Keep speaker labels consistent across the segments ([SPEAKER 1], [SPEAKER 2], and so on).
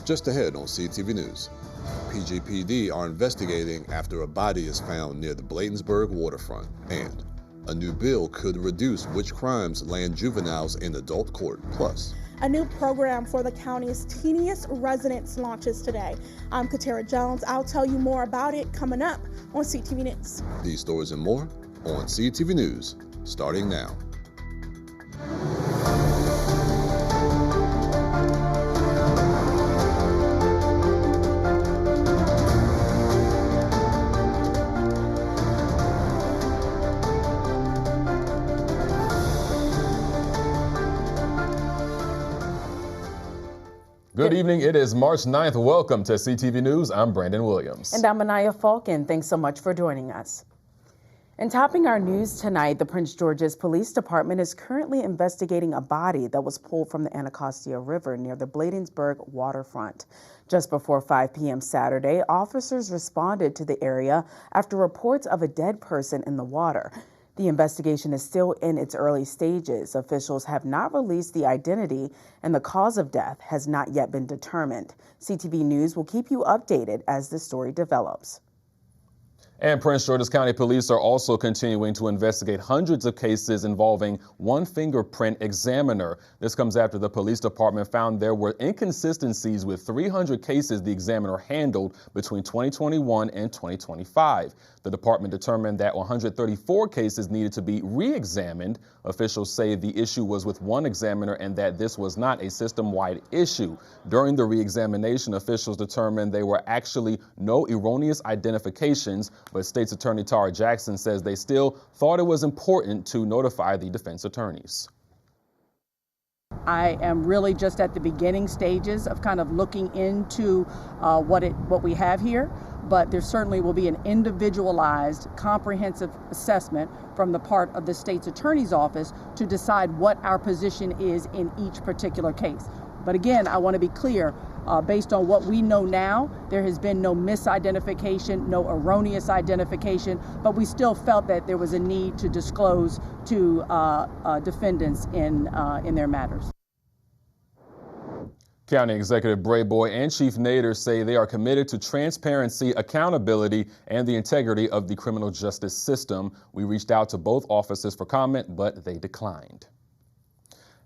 [SPEAKER 1] Just ahead on CTV News, PGPD are investigating after a body is found near the Bladensburg waterfront, and a new bill could reduce which crimes land juveniles in adult court. Plus,
[SPEAKER 2] a new program for the county's teeniest residents launches today. I'm Katara Jones. I'll tell you more about it coming up on CTV News.
[SPEAKER 1] These stories and more on CTV News, starting now.
[SPEAKER 3] Good evening. It is March 9th. Welcome to CTV News. I'm Brandon Williams.
[SPEAKER 4] And I'm Anaya Falcon. Thanks so much for joining us. And topping our news tonight, the Prince George's Police Department is currently investigating a body that was pulled from the Anacostia River near the Bladensburg waterfront. Just before 5 p.m. Saturday, officers responded to the area after reports of a dead person in the water. The investigation is still in its early stages. Officials have not released the identity, and the cause of death has not yet been determined. CTV News will keep you updated as the story develops.
[SPEAKER 3] And Prince George's County Police are also continuing to investigate hundreds of cases involving one fingerprint examiner. This comes after the police department found there were inconsistencies with 300 cases the examiner handled between 2021 and 2025. The department determined that 134 cases needed to be re-examined. Officials say the issue was with one examiner and that this was not a system-wide issue. During the re-examination, officials determined there were actually no erroneous identifications, but State's Attorney Tara Jackson says they still thought it was important to notify the defense attorneys.
[SPEAKER 5] I am really just at the beginning stages of kind of looking into what we have here, but there certainly will be an individualized, comprehensive assessment from the part of the state's attorney's office to decide what our position is in each particular case. But again, I want to be clear, based on what we know now, there has been no misidentification, no erroneous identification, but we still felt that there was a need to disclose to defendants in their matters.
[SPEAKER 3] County Executive Brayboy and Chief Nader say they are committed to transparency, accountability, and the integrity of the criminal justice system. We reached out to both offices for comment, but they declined.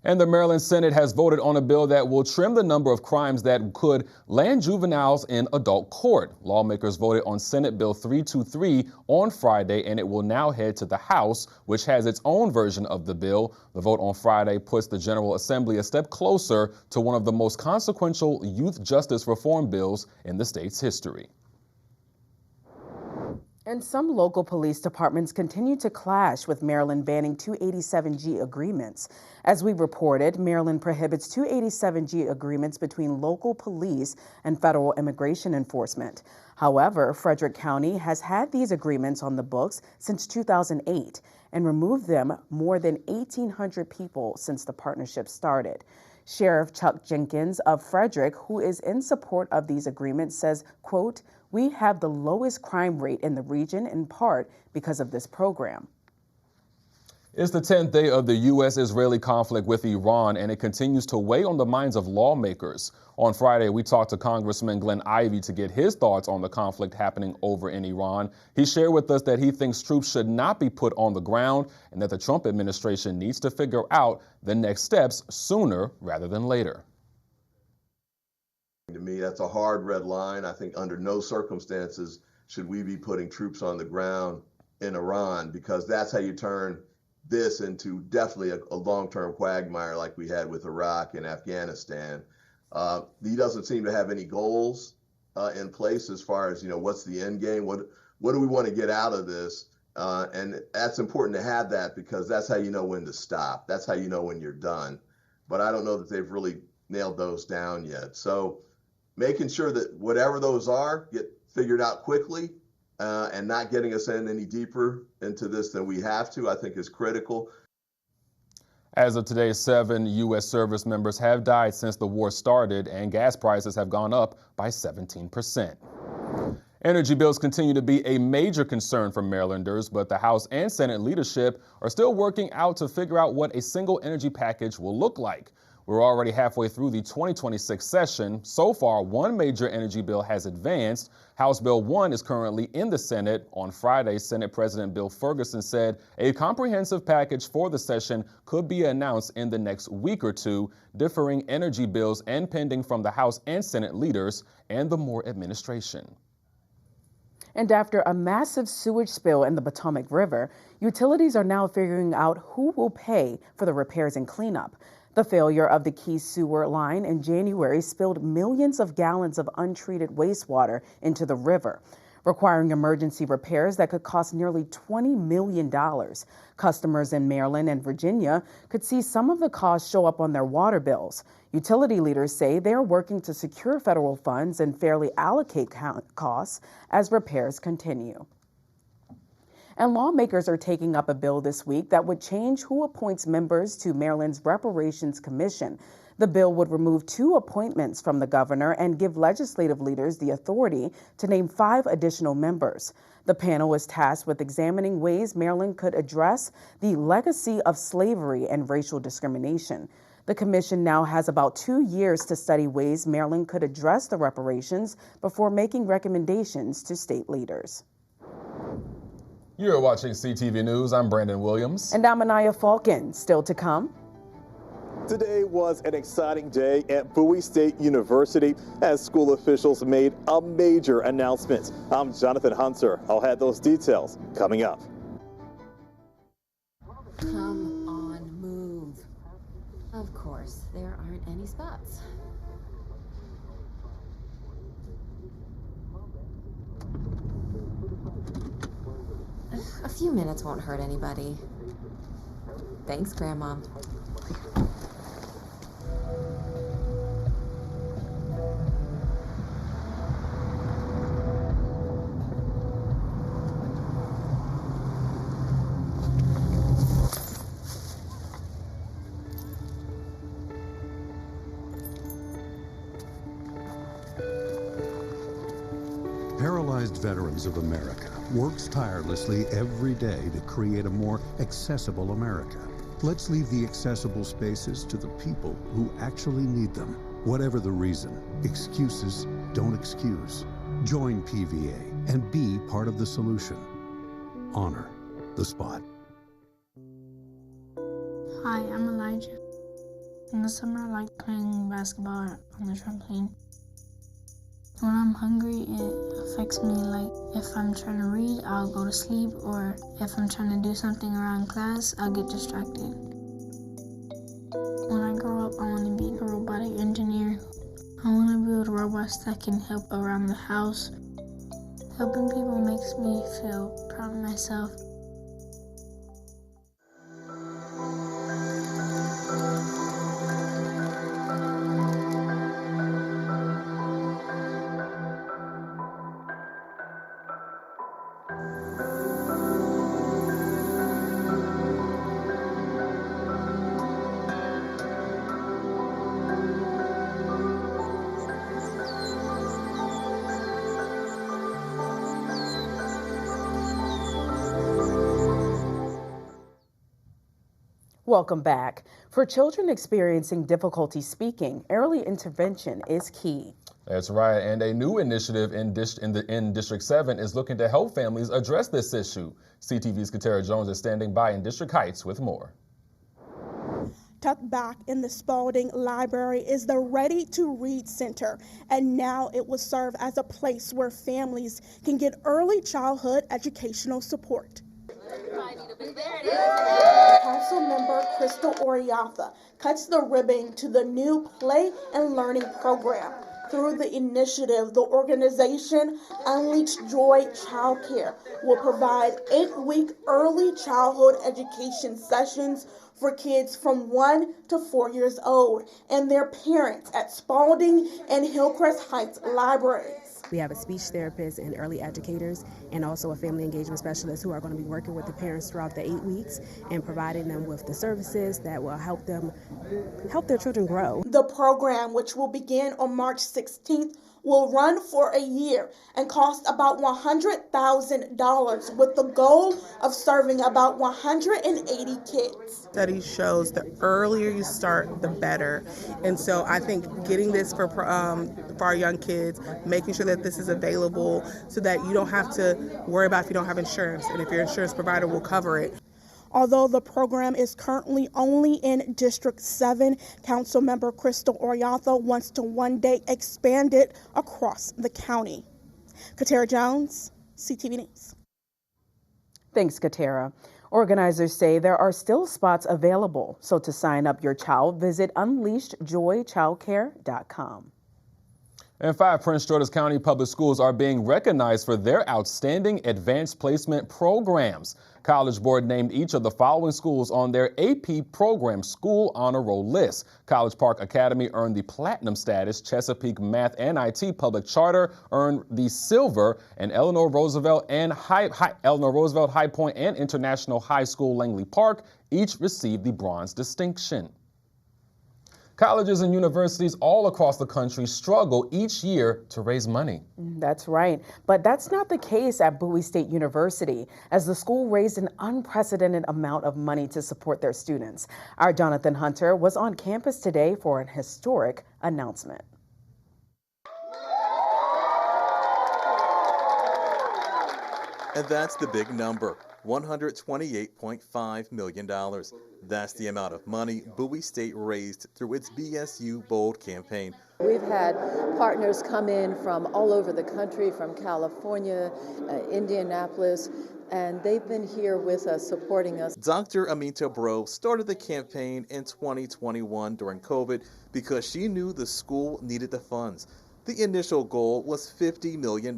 [SPEAKER 3] And the Maryland Senate has voted on a bill that will trim the number of crimes that could land juveniles in adult court. Lawmakers voted on Senate Bill 323 on Friday, and it will now head to the House, which has its own version of the bill. The vote on Friday puts the General Assembly a step closer to one of the most consequential youth justice reform bills in the state's history.
[SPEAKER 4] And some local police departments continue to clash with Maryland banning 287G agreements. As we reported, Maryland prohibits 287G agreements between local police and federal immigration enforcement. However, Frederick County has had these agreements on the books since 2008 and removed them more than 1,800 people since the partnership started. Sheriff Chuck Jenkins of Frederick, who is in support of these agreements, says, quote, "We have the lowest crime rate in the region in part because of this program."
[SPEAKER 3] It's the 10th day of the U.S.-Israeli conflict with Iran, and it continues to weigh on the minds of lawmakers. On Friday, we talked to Congressman Glenn Ivey to get his thoughts on the conflict happening over in Iran. He shared with us that he thinks troops should not be put on the ground and that the Trump administration needs to figure out the next steps sooner rather than later.
[SPEAKER 6] To me, that's a hard red line. I think under no circumstances should we be putting troops on the ground in Iran, because that's how you turn this into definitely a long-term quagmire like we had with Iraq and Afghanistan. He doesn't seem to have any goals in place as far as, what's the end game? What do we want to get out of this? And that's important to have that, because that's how you know when to stop. That's how you know when you're done. But I don't know that they've really nailed those down yet. So making sure that whatever those are get figured out quickly and not getting us in any deeper into this than we have to, I think is critical.
[SPEAKER 3] As of today, 7 U.S. service members have died since the war started, and gas prices have gone up by 17%. Energy bills continue to be a major concern for Marylanders, but the House and Senate leadership are still working out to figure out what a single energy package will look like. We're already halfway through the 2026 session. So far, one major energy bill has advanced. House Bill 1 is currently in the Senate. On Friday, Senate President Bill Ferguson said a comprehensive package for the session could be announced in the next week or two, differing energy bills and pending from the House and Senate leaders and the Moore administration.
[SPEAKER 4] And after a massive sewage spill in the Potomac River, utilities are now figuring out who will pay for the repairs and cleanup. The failure of the Key sewer line in January spilled millions of gallons of untreated wastewater into the river, requiring emergency repairs that could cost nearly $20 million. Customers in Maryland and Virginia could see some of the costs show up on their water bills. Utility leaders say they are working to secure federal funds and fairly allocate costs as repairs continue. And lawmakers are taking up a bill this week that would change who appoints members to Maryland's Reparations Commission. The bill would remove 2 appointments from the governor and give legislative leaders the authority to name 5 additional members. The panel is tasked with examining ways Maryland could address the legacy of slavery and racial discrimination. The commission now has about 2 years to study ways Maryland could address the reparations before making recommendations to state leaders.
[SPEAKER 3] You're watching CTV News. I'm Brandon Williams.
[SPEAKER 4] And I'm Anaya Falcon. Still to come.
[SPEAKER 7] Today was an exciting day at Bowie State University as school officials made a major announcement. I'm Jonathan Hunter. I'll have those details coming up.
[SPEAKER 8] Come on, move. Of course, there aren't any spots. A few minutes won't hurt anybody. Thanks, Grandma.
[SPEAKER 9] Paralyzed Veterans of America works tirelessly every day to create a more accessible America. Let's leave the accessible spaces to the people who actually need them. Whatever the reason, excuses don't excuse. Join PVA and be part of the solution. Honor the spot.
[SPEAKER 10] Hi, I'm Elijah. In the summer, I like playing basketball on the trampoline. When I'm hungry, it affects me. Like, if I'm trying to read, I'll go to sleep, or if I'm trying to do something around class, I'll get distracted. When I grow up, I want to be a robotic engineer. I want to build robots that can help around the house. Helping people makes me feel proud of myself.
[SPEAKER 4] Welcome back. For children experiencing difficulty speaking, early intervention is key.
[SPEAKER 3] That's right, and a new initiative in District 7 is looking to help families address this issue. CTV's Katara Jones is standing by in District Heights with more.
[SPEAKER 2] Tucked back in the Spalding Library is the Ready to Read Center, and now it will serve as a place where families can get early childhood educational support. Councilmember Crystal Oriatha cuts the ribbon to the new Play and Learning program. Through the initiative, the organization Unleash Joy Childcare will provide 8-week early childhood education sessions for kids from 1 to 4 years old and their parents at Spalding and Hillcrest Heights libraries.
[SPEAKER 11] We have a speech therapist and early educators and also a family engagement specialist who are going to be working with the parents throughout the 8 weeks and providing them with the services that will help their children grow.
[SPEAKER 2] The program, which will begin on March 16th, will run for a year and cost about $100,000 with the goal of serving about 180 kids.
[SPEAKER 12] Study shows the earlier you start, the better. And so I think getting this for our young kids, making sure that this is available so that you don't have to worry about if you don't have insurance and if your insurance provider will cover it.
[SPEAKER 2] Although the program is currently only in District 7, Councilmember Crystal Oriatha wants to one day expand it across the county. Katera Jones, CTV News.
[SPEAKER 4] Thanks, Katera. Organizers say there are still spots available, so to sign up your child, visit unleashedjoychildcare.com.
[SPEAKER 3] And 5 Prince George's County Public Schools are being recognized for their outstanding advanced placement programs. College Board named each of the following schools on their AP program school honor roll list. College Park Academy earned the platinum status, Chesapeake Math and IT Public Charter earned the silver, and Eleanor Roosevelt High Point and International High School Langley Park each received the bronze distinction. Colleges and universities all across the country struggle each year to raise money.
[SPEAKER 4] That's right. But that's not the case at Bowie State University, as the school raised an unprecedented amount of money to support their students. Our Jonathan Hunter was on campus today for an historic announcement.
[SPEAKER 7] And that's the big number, $128.5 million. That's the amount of money Bowie State raised through its BSU Bold campaign.
[SPEAKER 13] We've had partners come in from all over the country, from California, Indianapolis, and they've been here with us, supporting us.
[SPEAKER 7] Dr. Amita Bro started the campaign in 2021 during COVID because she knew the school needed the funds. The initial goal was $50 million,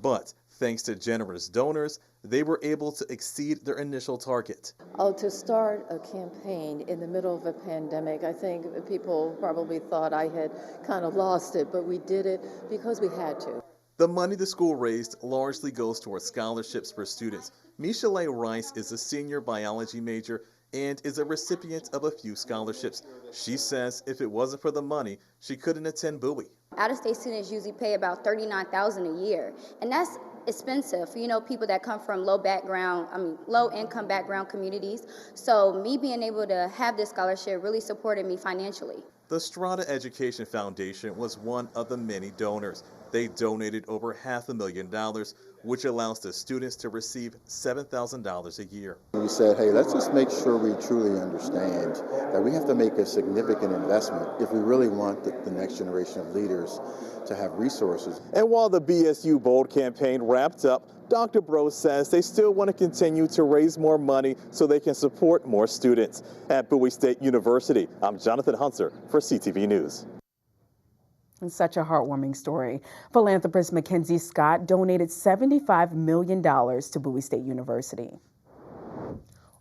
[SPEAKER 7] but thanks to generous donors, they were able to exceed their initial target.
[SPEAKER 13] Oh, to start a campaign in the middle of a pandemic, I think people probably thought I had kind of lost it, but we did it because we had to.
[SPEAKER 7] The money the school raised largely goes towards scholarships for students. Michelle Rice is a senior biology major and is a recipient of a few scholarships. She says if it wasn't for the money, she couldn't attend Bowie.
[SPEAKER 14] Out-of-state students usually pay about $39,000 a year, and that's expensive for, people that come from low income background communities. So me being able to have this scholarship really supported me financially.
[SPEAKER 7] The Strata Education Foundation was one of the many donors. They donated over $500,000, which allows the students to receive $7,000 a year.
[SPEAKER 15] We said, hey, let's just make sure we truly understand that we have to make a significant investment if we really want the next generation of leaders to have resources.
[SPEAKER 7] And while the BSU Bold campaign wrapped up, Dr. Bro says they still want to continue to raise more money so they can support more students. At Bowie State University, I'm Jonathan Hunter for CTV News.
[SPEAKER 4] And such a heartwarming story. Philanthropist Mackenzie Scott donated $75 million to Bowie State University.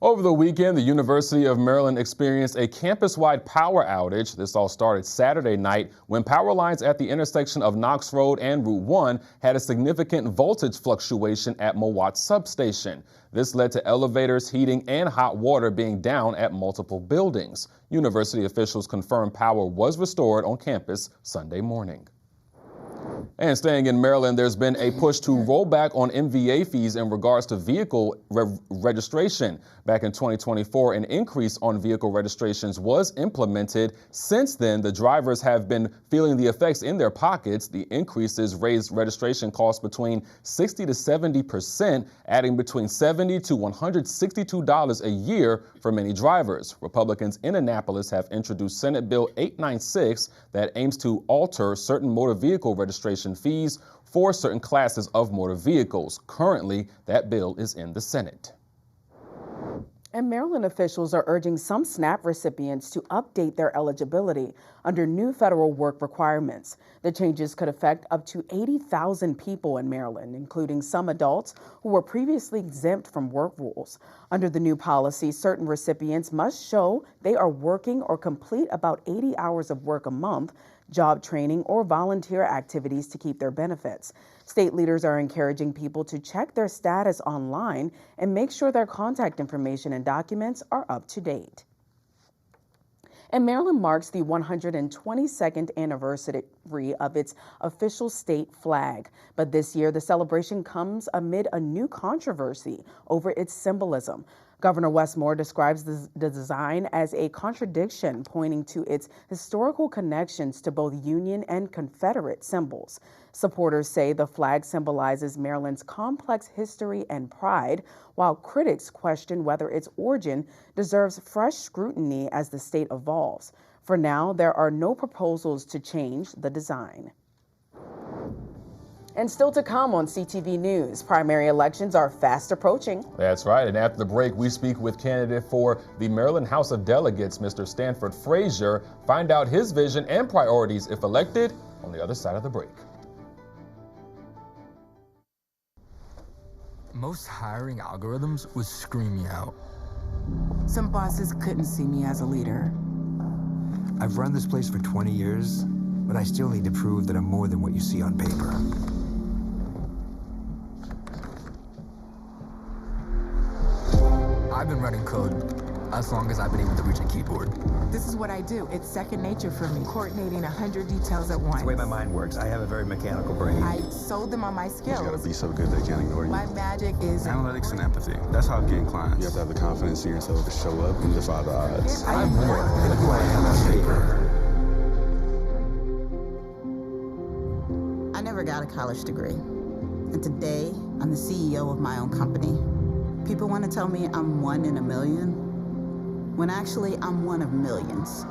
[SPEAKER 3] Over the weekend, the University of Maryland experienced a campus-wide power outage. This all started Saturday night when power lines at the intersection of Knox Road and Route 1 had a significant voltage fluctuation at Mowat Substation. This led to elevators, heating, and hot water being down at multiple buildings. University officials confirmed power was restored on campus Sunday morning. And staying in Maryland, there's been a push to roll back on MVA fees in regards to vehicle registration. Back in 2024, an increase on vehicle registrations was implemented. Since then, the drivers have been feeling the effects in their pockets. The increases raised registration costs between 60 to 70%, adding between $70 to $162 a year for many drivers. Republicans in Annapolis have introduced Senate Bill 896 that aims to alter certain motor vehicle registration fees for certain classes of motor vehicles. Currently, that bill is in the Senate.
[SPEAKER 4] And Maryland officials are urging some SNAP recipients to update their eligibility under new federal work requirements. The changes could affect up to 80,000 people in Maryland, including some adults who were previously exempt from work rules. Under the new policy, certain recipients must show they are working or complete about 80 hours of work a month, job training, or volunteer activities to keep their benefits. State leaders are encouraging people to check their status online and make sure their contact information and documents are up to date. And Maryland marks the 122nd anniversary of its official state flag. But this year, the celebration comes amid a new controversy over its symbolism. Governor Wes Moore describes the design as a contradiction, pointing to its historical connections to both Union and Confederate symbols. Supporters say the flag symbolizes Maryland's complex history and pride, while critics question whether its origin deserves fresh scrutiny as the state evolves. For now, there are no proposals to change the design. And still to come on CTV News, primary elections are fast approaching.
[SPEAKER 3] That's right. And after the break, we speak with candidate for the Maryland House of Delegates, Mr. Stanford Frazier, find out his vision and priorities if elected on the other side of the break.
[SPEAKER 16] Most hiring algorithms would scream me out.
[SPEAKER 17] Some bosses couldn't see me as a leader.
[SPEAKER 16] I've run this place for 20 years, but I still need to prove that I'm more than what you see on paper. I've been running code as long as I've been able to reach a keyboard.
[SPEAKER 17] This is what I do. It's second nature for me, coordinating 100 details at once.
[SPEAKER 16] It's the way my mind works. I have a very mechanical brain.
[SPEAKER 17] I sold them on my skills.
[SPEAKER 18] You gotta be so good they can't ignore you.
[SPEAKER 17] My magic is
[SPEAKER 18] analytics and empathy. That's how I'm getting clients. You have to have the confidence in yourself to show up and defy the odds.
[SPEAKER 16] I'm more than who I am on paper.
[SPEAKER 19] I never got a college degree. And today, I'm the CEO of my own company. People want to tell me I'm one in a million, when actually I'm one of millions.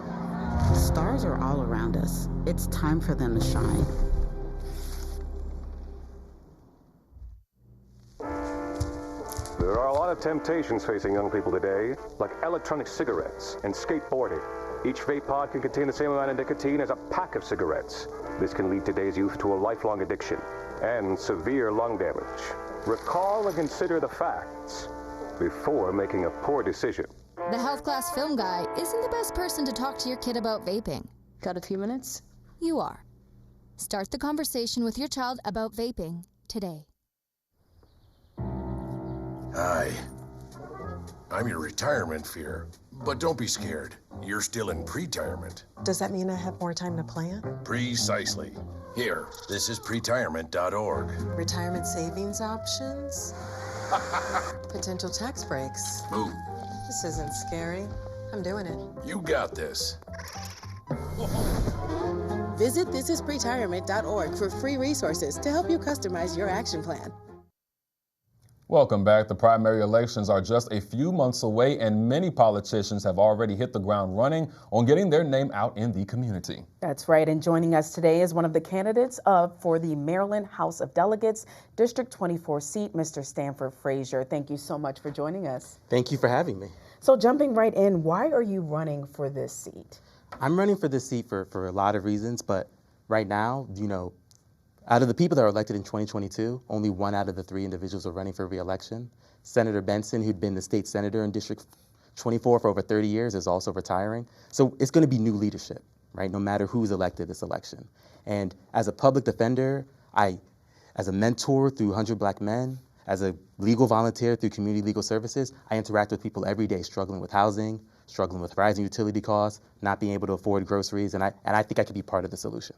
[SPEAKER 19] Stars are all around us. It's time for them to shine.
[SPEAKER 20] There are a lot of temptations facing young people today, like electronic cigarettes and skateboarding. Each vape pod can contain the same amount of nicotine as a pack of cigarettes. This can lead today's youth to a lifelong addiction and severe lung damage. Recall and consider the facts before making a poor decision.
[SPEAKER 21] The health class film guy isn't the best person to talk to your kid about vaping.
[SPEAKER 22] Got a few minutes?
[SPEAKER 21] You are. Start the conversation with your child about vaping today.
[SPEAKER 23] Hi. I'm your retirement fear. But don't be scared. You're still in pre-retirement.
[SPEAKER 24] Does that mean I have more time to plan?
[SPEAKER 23] Precisely. Here, this is pretirement.org.
[SPEAKER 24] Retirement savings options? Potential tax breaks.
[SPEAKER 23] Ooh.
[SPEAKER 24] This isn't scary. I'm doing it.
[SPEAKER 23] You got this.
[SPEAKER 24] Visit thisispretirement.org for free resources to help you customize your action plan.
[SPEAKER 3] Welcome back. The primary elections are just a few months away, and many politicians have already hit the ground running on getting their name out in the community.
[SPEAKER 4] That's right. And joining us today is one of the candidates for the Maryland House of Delegates, District 24 seat, Mr. Stanford Frazier. Thank you so much for joining us.
[SPEAKER 25] Thank you for having me.
[SPEAKER 4] So jumping right in, why are you running for this seat?
[SPEAKER 25] I'm running for this seat for a lot of reasons, but right now, out of the people that were elected in 2022, only 1 out of the 3 individuals are running for re-election. Senator Benson, who'd been the state senator in District 24 for over 30 years, is also retiring. So it's going to be new leadership, right? No matter who's elected this election. And as a public defender, as a mentor through 100 Black Men, as a legal volunteer through community legal services, I interact with people every day struggling with housing, struggling with rising utility costs, not being able to afford groceries, and I think I could be part of the solution.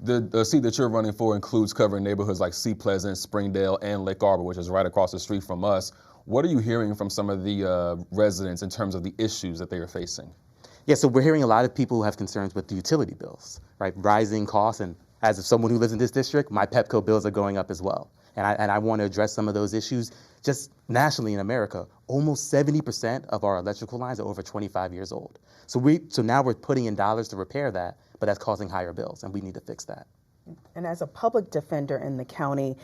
[SPEAKER 3] The seat that you're running for includes covering neighborhoods like Sea Pleasant, Springdale, and Lake Arbor, which is right across the street from us. What are you hearing from some of the residents in terms of the issues that they are facing?
[SPEAKER 25] Yeah, so we're hearing a lot of people who have concerns with the utility bills, right? Rising costs, and as someone who lives in this district, my Pepco bills are going up as well. And I want to address some of those issues just nationally in America. Almost 70% of our electrical lines are over 25 years old. So now we're putting in dollars to repair that, but that's causing higher bills, and we need to fix that.
[SPEAKER 4] And as a public defender in the county,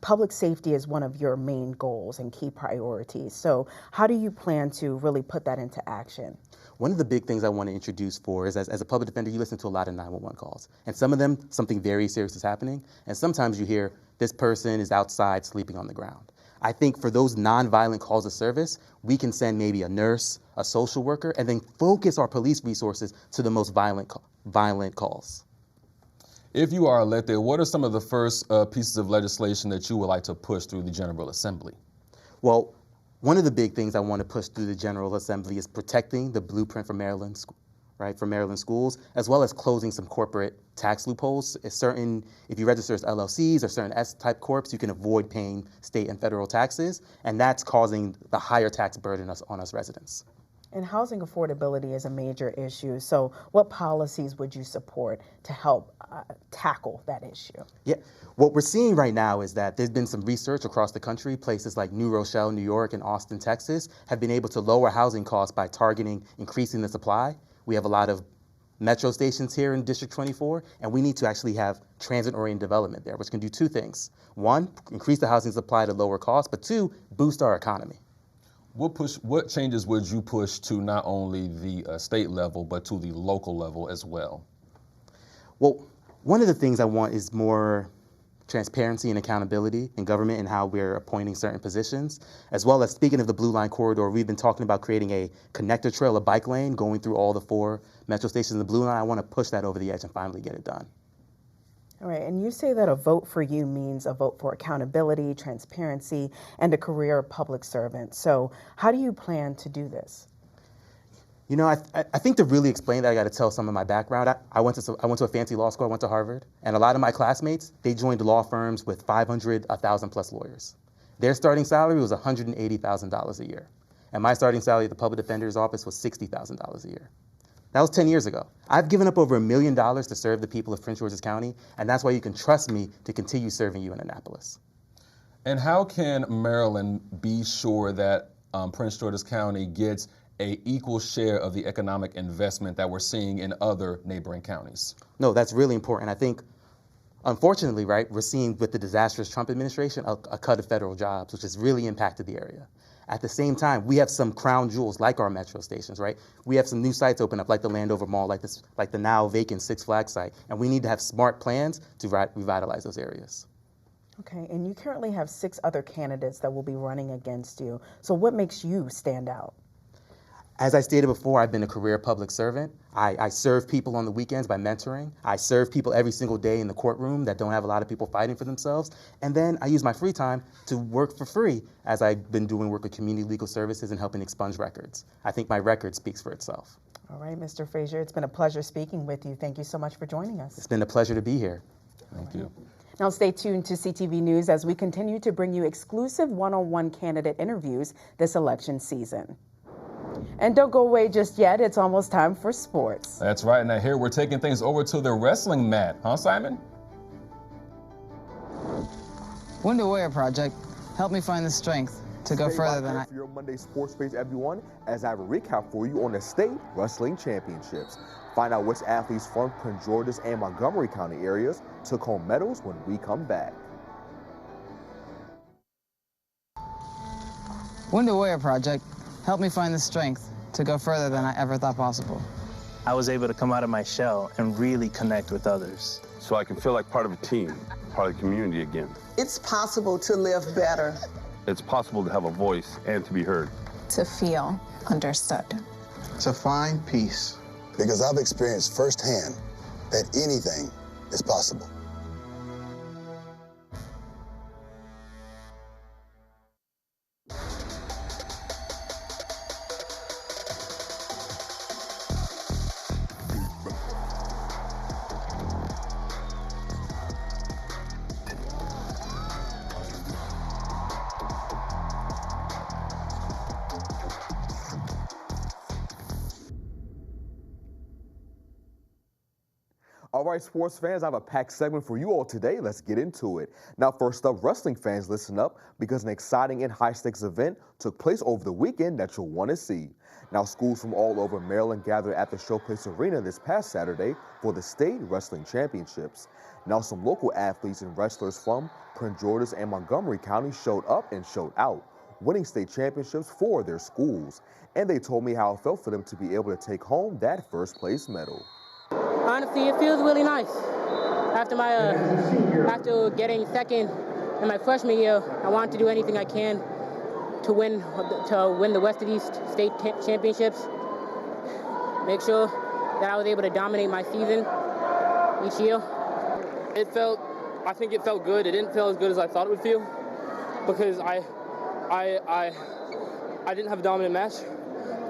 [SPEAKER 4] public safety is one of your main goals and key priorities. So how do you plan to really put that into action?
[SPEAKER 25] One of the big things I want to introduce is as a public defender, you listen to a lot of 911 calls. And some of them, something very serious is happening. And sometimes you hear, this person is outside sleeping on the ground. I think for those nonviolent calls of service, we can send maybe a nurse, a social worker, and then focus our police resources to the most violent calls.
[SPEAKER 3] If you are elected, what are some of the first pieces of legislation that you would like to push through the General Assembly?
[SPEAKER 25] Well, one of the big things I want to push through the General Assembly is protecting the blueprint for Maryland, for Maryland schools, as well as closing some corporate tax loopholes. If you register as LLCs or certain S-type corps, you can avoid paying state and federal taxes, and that's causing the higher tax burden on us residents.
[SPEAKER 4] And housing affordability is a major issue. So what policies would you support to help tackle that issue?
[SPEAKER 25] Yeah, what we're seeing right now is that there's been some research across the country. Places like New Rochelle, New York, and Austin, Texas have been able to lower housing costs by targeting increasing the supply. We have a lot of metro stations here in District 24, and we need to actually have transit-oriented development there, which can do two things. One, increase the housing supply to lower costs, but two, boost our economy.
[SPEAKER 3] What changes would you push to not only the state level, but to the local level as well?
[SPEAKER 25] Well, one of the things I want is more transparency and accountability in government and how we're appointing certain positions, as well as, speaking of the Blue Line corridor, we've been talking about creating a connector trail, a bike lane going through all the 4 metro stations in the Blue Line. I want to push that over the edge and finally get it done.
[SPEAKER 4] All right, and you say that a vote for you means a vote for accountability, transparency, and a career public servant. So how do you plan to do this?
[SPEAKER 25] You know, I think to really explain that, I got to tell some of my background. I went to a fancy law school. I went to Harvard, and a lot of my classmates, they joined law firms with 500, 1,000 plus lawyers. Their starting salary was $180,000 a year, and my starting salary at the public defender's office was $60,000 a year. That was 10 years ago. I've given up over $1 million to serve the people of Prince George's County, and that's why you can trust me to continue serving you in Annapolis.
[SPEAKER 3] And how can Maryland be sure that Prince George's County gets an equal share of the economic investment that we're seeing in other neighboring counties?
[SPEAKER 25] No, that's really important. I think, unfortunately, right, we're seeing with the disastrous Trump administration a cut of federal jobs, which has really impacted the area. At the same time, we have some crown jewels like our metro stations, right? We have some new sites open up, like the Landover Mall, like the now vacant Six Flags site, and we need to have smart plans to revitalize those areas.
[SPEAKER 4] Okay, and you currently have 6 other candidates that will be running against you. So what makes you stand out?
[SPEAKER 25] As I stated before, I've been a career public servant. I serve people on the weekends by mentoring. I serve people every single day in the courtroom that don't have a lot of people fighting for themselves. And then I use my free time to work for free, as I've been doing work with community legal services and helping expunge records. I think my record speaks for itself.
[SPEAKER 4] All right, Mr. Frazier, it's been a pleasure speaking with you. Thank you so much for joining us.
[SPEAKER 25] It's been a pleasure to be here.
[SPEAKER 3] Thank you.
[SPEAKER 4] Now stay tuned to CTV News as we continue to bring you exclusive one-on-one candidate interviews this election season. And don't go away just yet. It's almost time for sports.
[SPEAKER 3] That's right. Now here we're taking things over to the wrestling mat. Huh, Simon?
[SPEAKER 1] Window Warrior Project helped me find the strength to go further than I...
[SPEAKER 5] For your Monday sports page, everyone, as I have a recap for you on the state wrestling championships. Find out which athletes from Prince George's and Montgomery County areas took home medals when we come back.
[SPEAKER 1] Window Warrior Project helped me find the strength to go further than I ever thought possible.
[SPEAKER 6] I was able to come out of my shell and really connect with others.
[SPEAKER 18] So I can feel like part of a team, part of the community again.
[SPEAKER 8] It's possible to live better.
[SPEAKER 18] It's possible to have a voice and to be heard.
[SPEAKER 22] To feel understood.
[SPEAKER 26] To find peace.
[SPEAKER 27] Because I've experienced firsthand that anything is possible.
[SPEAKER 5] All right, sports fans, I have a packed segment for you all today. Let's get into it. Now, first up, wrestling fans, listen up, because an exciting and high-stakes event took place over the weekend that you'll want to see. Now, schools from all over Maryland gathered at the Showplace Arena this past Saturday for the state wrestling championships. Now, some local athletes and wrestlers from Prince George's and Montgomery County showed up and showed out, winning state championships for their schools. And they told me how it felt for them to be able to take home that first-place medal.
[SPEAKER 28] Honestly, it feels really nice. After getting second in my freshman year, I wanted to do anything I can to win the West and East state championships. Make sure that I was able to dominate my season each year.
[SPEAKER 29] I think it felt good. It didn't feel as good as I thought it would feel, because I I didn't have a dominant match,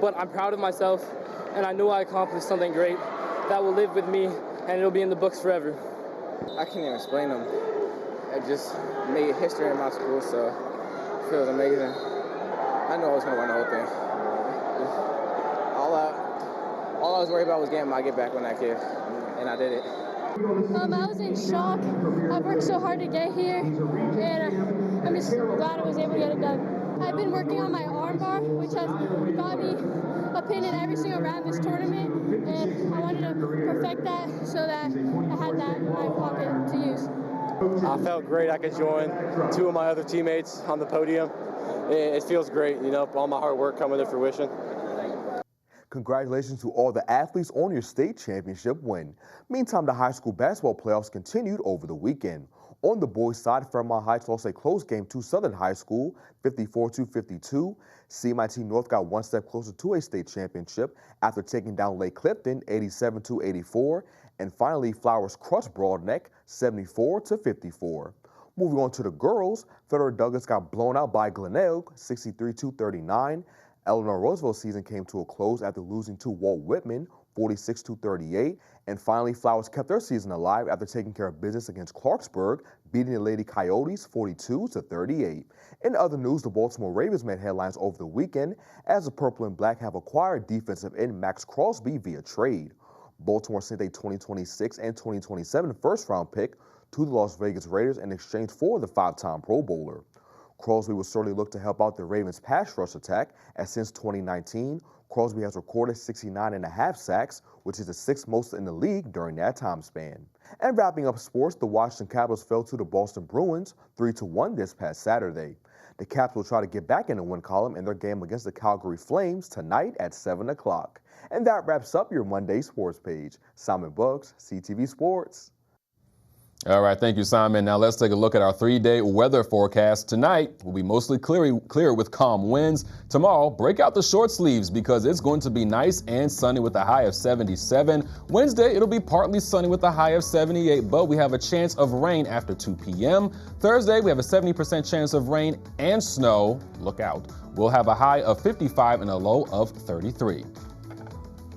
[SPEAKER 29] but I'm proud of myself, and I know I accomplished something great that will live with me, and it'll be in the books forever.
[SPEAKER 2] I can't even explain them. I just made history in my school, so it feels amazing. I knew I was going to win the whole thing. All I was worried about was getting my get back on that kid, and I did it.
[SPEAKER 7] I was in shock. I worked so hard to get here, and I'm just glad I was able to get it done. I've been working on my armbar, which has got me a pin in every single round this tournament, and I wanted to perfect that so that I had that in my pocket to use.
[SPEAKER 9] I felt great. I could join two of my other teammates on the podium. It feels great, you know, all my hard work coming to fruition.
[SPEAKER 5] Congratulations to all the athletes on your state championship win. Meantime, the high school basketball playoffs continued over the weekend. On the boys' side, Fairmont Heights lost a close game to Southern High School, 54-52. CMIT North got one step closer to a state championship after taking down Lake Clifton, 87-84. And finally, Flowers crushed Broadneck, 74-54. Moving on to the girls, Federal Douglas got blown out by Glenelg, 63-39. Eleanor Roosevelt's season came to a close after losing to Walt Whitman, 46-38. And finally, Flowers kept their season alive after taking care of business against Clarksburg, beating the Lady Coyotes 42-38. In other news, the Baltimore Ravens made headlines over the weekend as the Purple and Black have acquired defensive end Max Crosby via trade. Baltimore sent a 2026 and 2027 first-round pick to the Las Vegas Raiders in exchange for the five-time Pro Bowler. Crosby will certainly look to help out the Ravens' pass rush attack, as since 2019, Crosby has recorded 69.5 sacks, which is the sixth most in the league during that time span. And wrapping up sports, the Washington Capitals fell to the Boston Bruins 3-1 this past Saturday. The Caps will try to get back in the win column in their game against the Calgary Flames tonight at 7 o'clock. And that wraps up your Monday sports page. Simon Bucks, CTV Sports.
[SPEAKER 3] All right, thank you, Simon. Now let's take a look at our 3-day weather forecast. Tonight will be mostly clear with calm winds. Tomorrow, break out the short sleeves because it's going to be nice and sunny with a high of 77. Wednesday, it'll be partly sunny with a high of 78, but we have a chance of rain after 2 p.m. Thursday, we have a 70% chance of rain and snow. Look out. We'll have a high of 55 and a low of 33.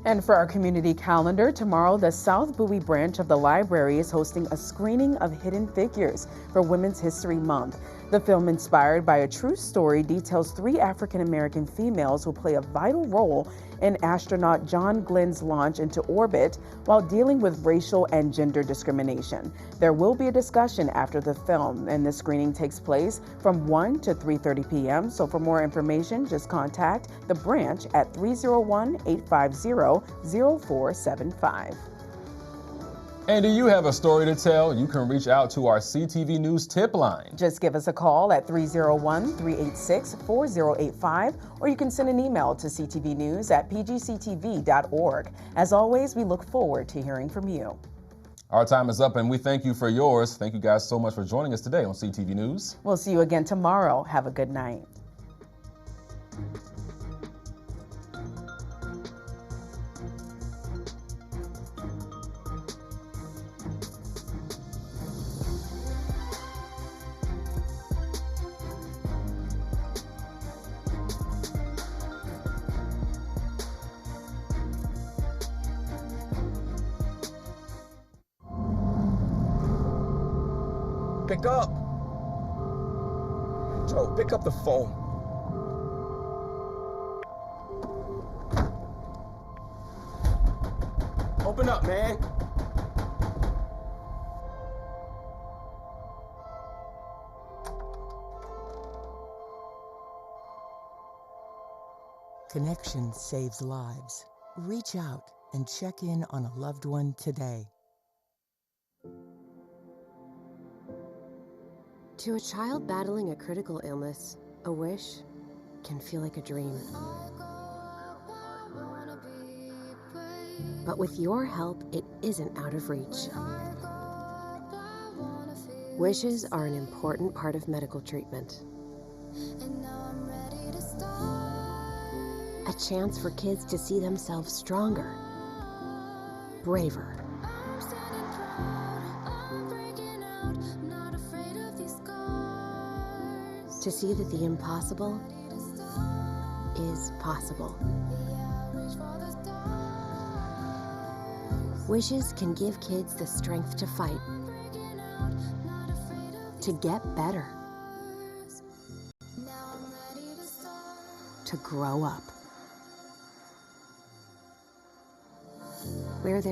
[SPEAKER 4] And for our community calendar, tomorrow the South Bowie branch of the library is hosting a screening of Hidden Figures for Women's History Month. The film, inspired by a true story, details 3 African-American females who play a vital role in astronaut John Glenn's launch into orbit while dealing with racial and gender discrimination. There will be a discussion after the film, and the screening takes place from 1 to 3:30 p.m. So for more information, just contact the branch at 301-850-0475.
[SPEAKER 3] And do you have a story to tell? You can reach out to our CTV News tip line.
[SPEAKER 4] Just give us a call at 301-386-4085, or you can send an email to ctvnews@pgctv.org. As always, we look forward to hearing from you.
[SPEAKER 3] Our time is up, and we thank you for yours. Thank you guys so much for joining us today on CTV News.
[SPEAKER 4] We'll see you again tomorrow. Have a good night.
[SPEAKER 10] Pick up. Joe, pick up the phone. Open up, man.
[SPEAKER 11] Connection saves lives. Reach out and check in on a loved one today.
[SPEAKER 12] To a child battling a critical illness, a wish can feel like a dream. But with your help, it isn't out of reach. Wishes are an important part of medical treatment. A chance for kids to see themselves stronger, braver, to see that the impossible is possible. Wishes can give kids the strength to fight, to get better, to grow up. Where there